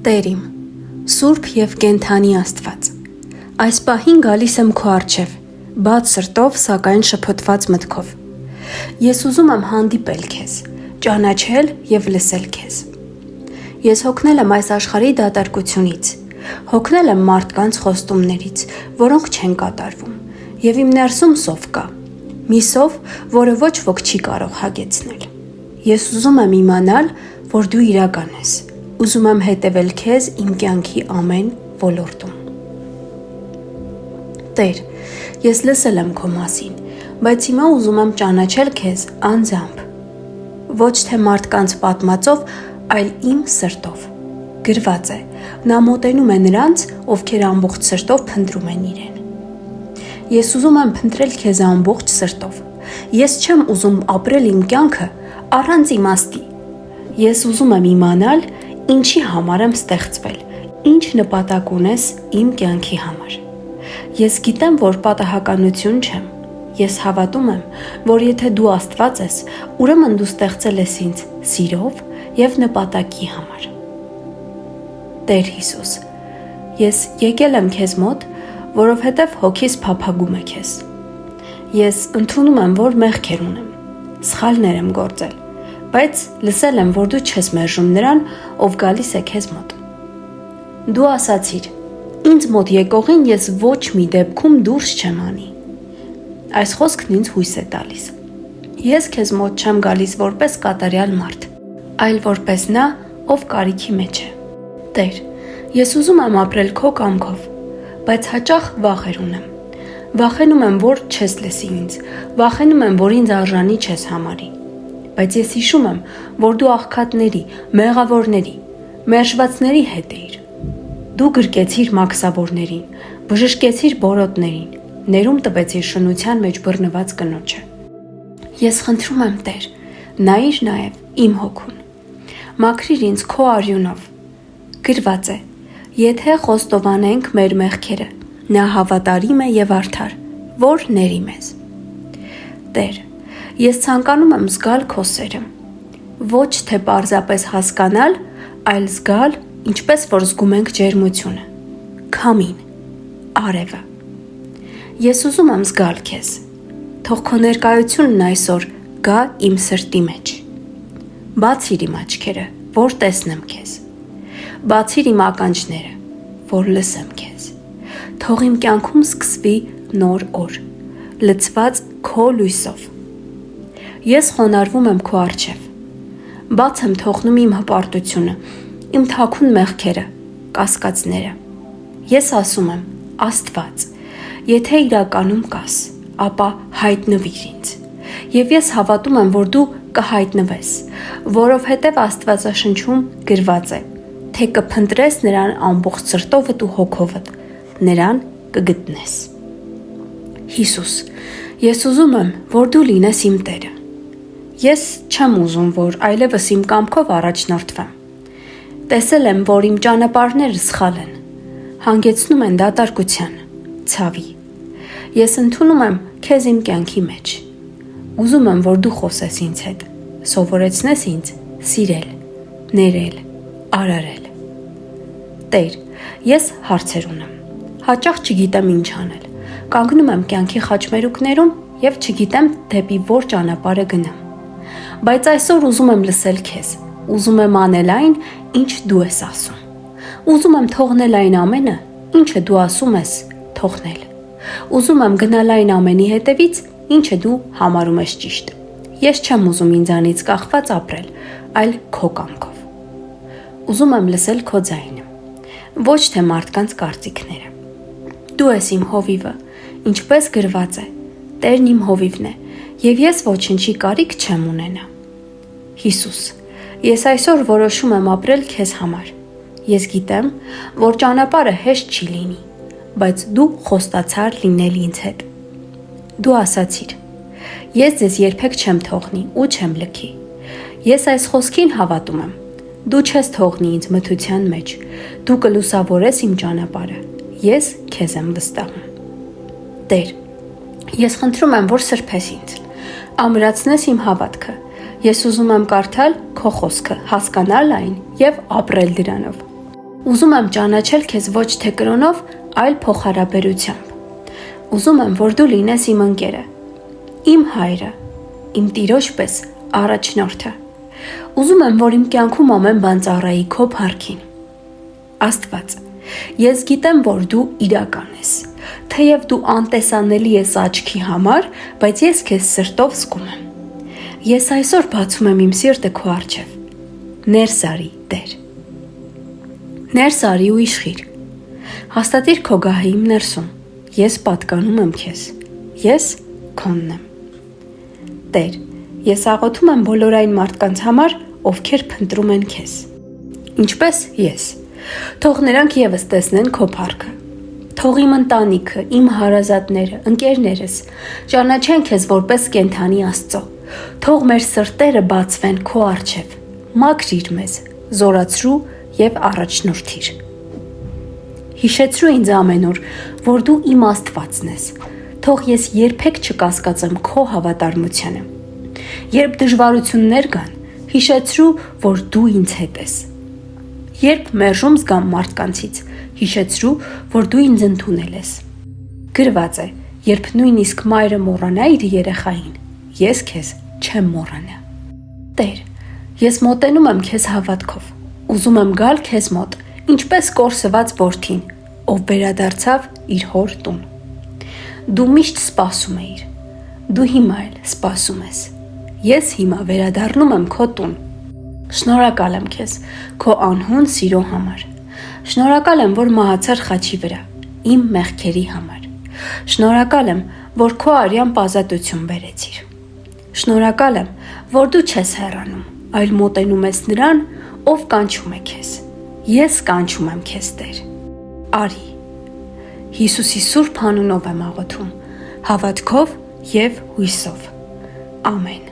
Տեր իմ, Սուրբ և կենդանի Աստված, այս պահին գալիս եմ քո առջև, բաց սրտով, սակայն շփոթված մտքով։ Ես ուզում եմ հանդիպել քեզ, ճանաչել և լսել քեզ։ Ես հոգնել եմ այս աշխարհի դատարկությունից, հոգնել եմ մարդկանց խոստումներից, որոնք չեն կատարվում, և իմ ներսում սով կա, մի սով, որը ոչ ոք չի կարող հագեցնել։ Ես ուզում եմ իմանալ, որ դու իրական ես, ուզում եմ հետևել քեզ իմ կյանքի ամեն ոլորտում։ Տեր, ես լսել եմ քո մասին, բայց հիմա ուզում եմ ճանաչել քեզ անձամբ, ոչ թե մարդկանց պատմածով, այլ իմ սրտով։ Գրված է, նա մոտենում է նրանց, ովքեր ամբողջ սրտով փնտրում են իրեն։ Ես ուզում եմ փնտրել քեզ ամբողջ սրտով։ Ես չեմ ուզում ապրել իմ կյանքը առանց իմաստի։ Ես ուզում եմ իմանալ, ինչի համար եմ ստեղծվել, ինչ նպատակ ունես իմ կյանքի համար։ Ես գիտեմ, որ պատահականություն չեմ։ Ես հավատում եմ, որ եթե դու Աստված ես, ուրեմն դու ստեղծել ես ինձ սիրով և նպատակի համար։ Տեր Հիսուս, ես եկել եմ քեզ մոտ, որովհետև հոգիս փափագում է քեզ։ Ես ընդունում եմ, որ մեղքեր ունեմ, սխալներ եմ գործել, բայց լսել եմ, որ դու չես մերժում նրան, ով գալիս է քեզ մոտ։ Դու ասացիր, ինձ մոտ եկողին ես ոչ մի դեպքում դուրս չեմ անի։ Այս խոսքն ինձ հույս է տալիս։ Ես քեզ մոտ չեմ գալիս որպես կատարյալ մարդ, այլ որպես նա, ով կարիքի մեջ է։ Տեր, ես ուզում եմ ապրել քո կամքով, բայց հաճախ վախեր ունեմ։ Վախենում եմ, որ չես լսի ինձ, վախենում եմ, որ ինձ արժանի չես համարի։ Բայց ես հիշում եմ, որ դու աղքատների, մեղավորների, մերժվածների հետ էիր։ Դու գրկեցիր մաքսավորներին, բժշկեցիր բորոտներին, ներում տվեցիր շնության մեջ բռնված կնոջը։ Ես խնդրում եմ, Տեր, նայիր նաև իմ հոգուն։ Մաքրիր ինձ քո արյունով։ Գրված է. եթե խոստովանենք մեր մեղքերը, նա հավատարիմ է և արդար, որ ների մեզ։ Տեր, ես ցանկանում եմ զգալ քո սերը, ոչ թե պարզապես հասկանալ, այլ զգալ, ինչպես որ զգում ենք ջերմությունը, քամին, արևը։ Ես ուզում եմ զգալ քեզ, թող քո ներկայությունն այսօր գա իմ սրտի մեջ։ Բացիր իմ աչքերը, որ տեսնեմ քեզ։ Բացիր իմ ականջները, որ լսեմ քեզ։ Թող իմ կյանքում սկսվի նոր օր, լցված քո լույսով։ Ես խոնարհվում եմ քո առջև։ Բաց եմ թողնում իմ հպարտությունը, իմ թաքուն մեղքերը, կասկածները։ Ես ասում եմ, Աստված, եթե իրականում կաս, ապա հայտնվիր ինձ։ Եվ ես հավատում եմ, որ դու կհայտնվես, որովհետև Աստվածաշնչում գրված է, թե կփնտրես նրան ամբողջ սրտովդ ու հոգովդ, նրան կգտնես։ Հիսուս, ես ուզում եմ, որ դու լինես իմ Տերը։ Ես չեմ ուզում, որ այլևս իմ կամքով առաջնորդվեմ։ Տեսել եմ, որ իմ ճանապարհները սխալ են, հանգեցնում են դատարկության, ցավի։ Ես ընդունում եմ քեզ իմ կյանքի մեջ։ Ուզում եմ, որ դու խոսես ինձ հետ, սովորեցնես ինձ սիրել, ներել, արարել։ Տեր, ես հարցեր ունեմ։ Հաճախ չգիտեմ ինչ անել։ Կանգնում եմ կյանքի խաչմերուկներում և չգիտեմ դեպի որ ճանապարհը գնամ։ Բայց այսօր ուզում եմ լսել քեզ, ուզում եմ անել այն, ինչ դու ես ասում։ Ուզում եմ թողնել այն ամենը, ինչը դու ասում ես թողնել։ Ուզում եմ գնալ այն ամենի հետևից, ինչը դու համարում ես ճիշտ։ Ես չեմ ուզում ինձանից կախված ապրել, այլ քո կամքով։ Ուզում եմ լսել քո ձայնը, ոչ թե մարդկանց կարծիքները։ Դու ես իմ հովիվը, ինչպես գրված է, Տերն իմ հովիվն է, և ես ոչնչի կարիք չեմ ունենա։ Հիսուս, ես այսօր որոշում եմ ապրել քեզ համար։ Ես գիտեմ, որ ճանապարհը հեշտ չի լինի, բայց դու խոստացար լինել ինձ հետ։ Դու ասացիր. ես ձեզ երբեք չեմ թողնի ու չեմ լքի։ Ես այս խոսքին հավատում եմ։ Դու չես թողնի ինձ մթության մեջ, դու կլուսավորես իմ ճանապարհը, ես քեզ եմ վստահում։ Տեր, ես խնդրում եմ, որ սրբես ինձ, ամրացնես իմ հավատքը, ես ուզում եմ կարդալ քո խոսքը, հասկանալ այն և ապրել դրանով։ Ուզում եմ ճանաչել քեզ ոչ թե կրոնով, այլ փոխհարաբերությամբ։ Ուզում եմ, որ դու լինես իմ ընկերը, իմ հայրը, իմ տիրոջ պես առաջնորդը։ Ուզում եմ, որ իմ կյանքում ամեն բան ծառայի քո փառքին։ Աստված, ես գիտեմ, որ դու իրական ես, թեև դու անտեսանելի ես աչքի համար, բայց ես քեզ սրտով զգում եմ։ Ես այսօր բացում եմ իմ սիրտը քո առջև։ Ներս արի, Տեր։ Ներս արի ու իշխիր։ Հաստատիր քո գահը իմ ներսում։ Ես պատկանում եմ քեզ։ Ես քոնն եմ։ Տեր, ես աղոթում եմ բոլոր այն մարդկանց համար, ովքեր փնտրում են քեզ։ Ինչպես ես։ Թող նրանք ևս տեսնեն քո փառքը։ Թող իմ ընտանիքը, իմ հարազատները, ընկերներս ճանաչեն քեզ որպես կենդանի Աստծո։ Թող մեր սրտերը բացվեն քո առջև։ Մաքրիր մեզ, զորացրու և առաջնորդիր։ Հիշեցրու ինձ ամեն օր, որ դու իմ Աստվածն ես։ Թող ես երբեք չկասկածեմ քո հավատարմությանը։ Երբ դժվարություններ կան, հիշեցրու, որ դու ինձ հետ ես։ Երբ մերժում զգամ մարդկանցից, հիշեցրու, որ դու ինձ ընդունել ես։ Գրված է, երբ նույնիսկ մայրը մոռանա իր երեխային, ես քեզ չեմ մոռանա։ Տեր, ես մոտենում եմ քեզ հավատքով։ Ուզում եմ գալ քեզ մոտ, ինչպես կորսված որդին, ով վերադարձավ իր հոր տուն։ Դու միշտ սպասում էիր։ Դու հիմա էլ սպասում ես։ Ես հիմա վերադառնում եմ քո տուն։ Շնորհակալ եմ քեզ քո անհուն սիրո համար։ Շնորհակալ եմ, որ մահացար խաչի վրա, իմ մեղքերի համար։ Շնորհակալ եմ, որ քո արյան ազատություն բերեցիր։ Շնորհակալ եմ, որ դու չես հեռանում, այլ մոտենում ես նրան, ով կանչում է քեզ։ Ես կանչում եմ քեզ, Տեր։ Արի։ Հիսուսի սուրբ անունով եմ աղոթում, հավատքով և հույսով։ Ամեն։